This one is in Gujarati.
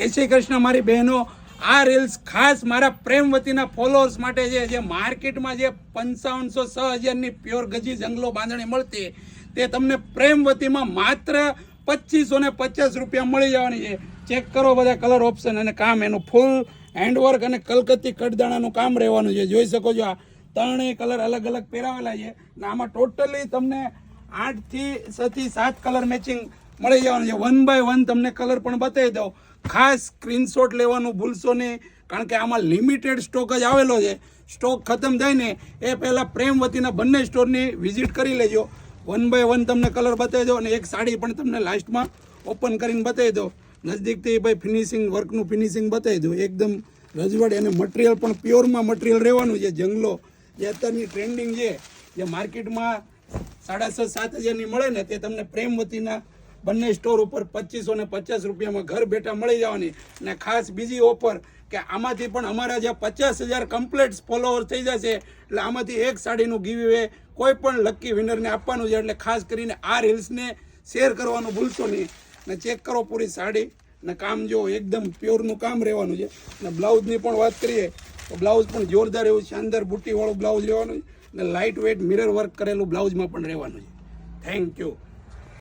જય શ્રી કૃષ્ણ મારી બહેનો, આ રીલ્સ ખાસ મારા પ્રેમવતીના ફોલોઅર્સ માટે છે. જે માર્કેટમાં જે 5500-6000ની પ્યોર ગજી જંગલો બાંધણી મળતી, તે તમને પ્રેમવતીમાં માત્ર 2550 રૂપિયા મળી જવાની છે. ચેક કરો બધા કલર ઓપ્શન અને કામ, એનું ફૂલ હેન્ડવર્ક અને કલકત્તી કટદાણાનું કામ રહેવાનું છે. જોઈ શકો છો, આ ત્રણેય કલર અલગ અલગ પહેરાવેલા છે અને આમાં ટોટલી તમને 8 થી 7 કલર મેચિંગ મળી જવાનું છે. 1 by 1 તમને કલર પણ બતાવી દઉં. ખાસ સ્ક્રીનશોટ લેવાનું ભૂલશો નહીં, કારણ કે આમાં લિમિટેડ સ્ટોક જ આવેલો છે. સ્ટોક ખતમ થાય ને એ પહેલાં પ્રેમવતીના બંને સ્ટોરની વિઝિટ કરી લેજો. 1 by 1 તમને કલર બતાવી દો અને એક સાડી પણ તમને લાસ્ટમાં ઓપન કરીને બતાવી દો. નજદીકથી ભાઈ ફિનિશિંગ વર્કનું ફિનિશિંગ બતાવી દો. એકદમ રજવાડી અને મટીરિયલ પણ પ્યોરમાં મટીરિયલ રહેવાનું છે. જંગલો જે અત્યારની ટ્રેન્ડિંગ છે, જે માર્કેટમાં 6,500-7,000ની મળે ને, તે તમને પ્રેમવતીના બંને સ્ટોર ઉપર 2550 રૂપિયામાં ઘર બેઠા મળી જવાની. અને ખાસ બીજી ઓફર કે આમાંથી પણ અમારા જે 50,000 કમ્પ્લીટ ફોલોઅર થઈ જશે, એટલે આમાંથી એક સાડીનું ગીવ અવે કોઈ પણ લકી વિનરને આપવાનું છે. એટલે ખાસ કરીને આ રીલ્સને શેર કરવાનું ભૂલશો નહીં. અને ચેક કરો પૂરી સાડી અને કામ જો એકદમ પ્યોરનું કામ રહેવાનું છે. અને બ્લાઉઝની પણ વાત કરીએ તો બ્લાઉઝ પણ જોરદાર એવું શાનદાર બુટ્ટીવાળું બ્લાઉઝ રહેવાનું છે અને લાઇટ વેઇટ મિરર વર્ક કરેલું બ્લાઉઝમાં પણ રહેવાનું છે. Thank you.